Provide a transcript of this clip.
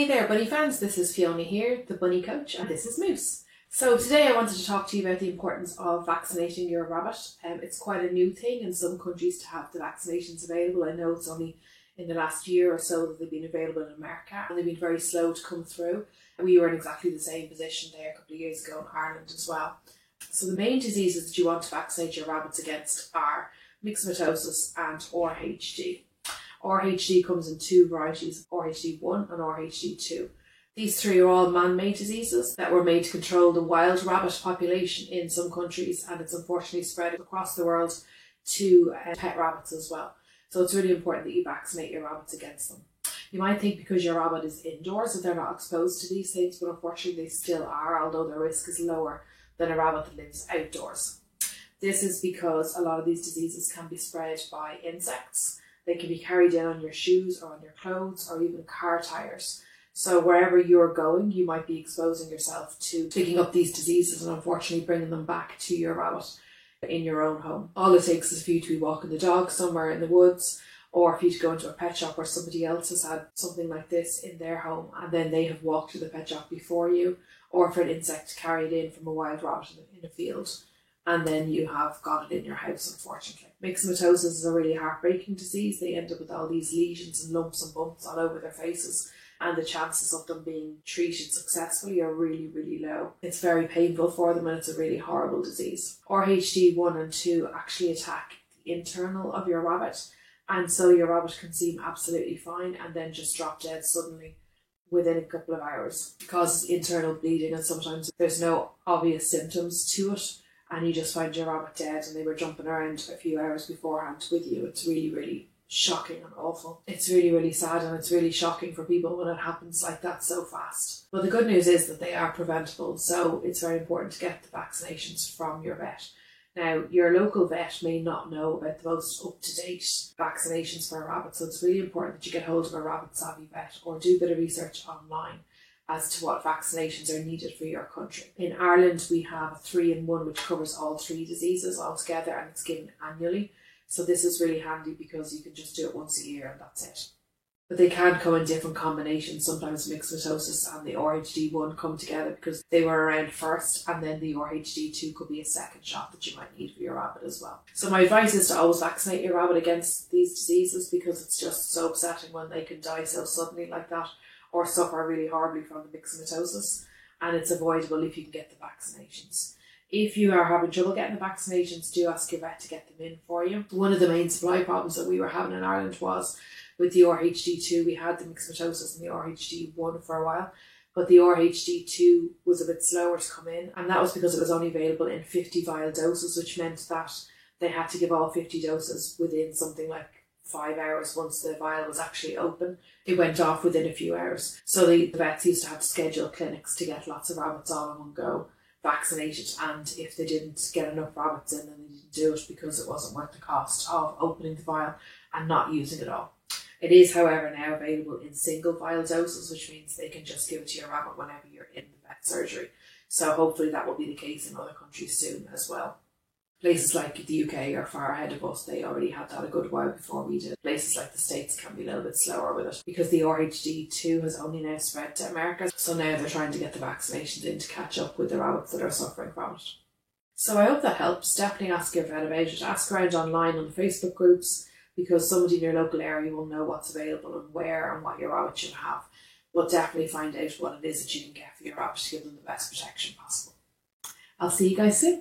Hey there, bunny fans. This is Fiona here, the bunny coach, and this is Moose. So today I wanted to talk to you about the importance of vaccinating your rabbit. It's quite a new thing in some countries to have the vaccinations available. I know it's only in the last year or so that they've been available in America, and they've been very slow to come through. We were in exactly the same position there a couple of years ago in Ireland as well. So the main diseases that you want to vaccinate your rabbits against are myxomatosis and RHD. RHD comes in two varieties, RHD1 and RHD2. These three are all man-made diseases that were made to control the wild rabbit population in some countries, and it's unfortunately spread across the world to pet rabbits as well. So it's really important that you vaccinate your rabbits against them. You might think because your rabbit is indoors that they're not exposed to these things, but unfortunately they still are, although their risk is lower than a rabbit that lives outdoors. This is because a lot of these diseases can be spread by insects. They can be carried in on your shoes or on your clothes or even car tires. So wherever you're going, you might be exposing yourself to picking up these diseases and unfortunately bringing them back to your rabbit in your own home. All it takes is for you to be walking the dog somewhere in the woods, or for you to go into a pet shop where somebody else has had something like this in their home and then they have walked to the pet shop before you, or for an insect carried in from a wild rabbit in a field, and then you have got it in your house, unfortunately. Myxomatosis is a really heartbreaking disease. They end up with all these lesions and lumps and bumps all over their faces, and the chances of them being treated successfully are really, really low. It's very painful for them and it's a really horrible disease. RHD1 and 2 actually attack the internal of your rabbit, and so your rabbit can seem absolutely fine and then just drop dead suddenly within a couple of hours. It causes internal bleeding, and sometimes there's no obvious symptoms to it, and you just find your rabbit dead and they were jumping around a few hours beforehand with you. It's really, really shocking and awful. It's really, really sad, and it's really shocking for people when it happens like that so fast. But the good news is that they are preventable, so it's very important to get the vaccinations from your vet. Now, your local vet may not know about the most up-to-date vaccinations for a rabbit, so it's really important that you get hold of a rabbit-savvy vet or do a bit of research online as to what vaccinations are needed for your country. In Ireland, we have a 3-in-1 which covers all three diseases altogether, and it's given annually. So this is really handy because you can just do it once a year and that's it. But they can come in different combinations. Sometimes myxomatosis and the RHD1 come together because they were around first, and then the RHD2 could be a second shot that you might need for your rabbit as well. So my advice is to always vaccinate your rabbit against these diseases, because it's just so upsetting when they can die so suddenly like that, or suffer really horribly from the myxomatosis, and it's avoidable if you can get the vaccinations. If you are having trouble getting the vaccinations, do ask your vet to get them in for you. One of the main supply problems that we were having in Ireland was with the RHD2. We had the myxomatosis and the RHD1 for a while, but the RHD2 was a bit slower to come in, and that was because it was only available in 50 vial doses, which meant that they had to give all 50 doses within something like 5 hours. Once the vial was actually open, it went off within a few hours. So the vets used to have to schedule clinics to get lots of rabbits all in one go vaccinated, and if they didn't get enough rabbits in, then they didn't do it because it wasn't worth the cost of opening the vial and not using it all. It is, however, now available in single vial doses, which means they can just give it to your rabbit whenever you're in the vet surgery. So hopefully that will be the case in other countries soon as well. Places like the UK are far ahead of us. They already had that a good while before we did. Places like the States can be a little bit slower with it because the RHD2 has only now spread to America. So now they're trying to get the vaccinations in to catch up with the rabbits that are suffering from it. So I hope that helps. Definitely ask your vet about it. Ask around online on the Facebook groups, because somebody in your local area will know what's available and where and what your rabbit should have. But definitely find out what it is that you can get for your rabbit to give them the best protection possible. I'll see you guys soon.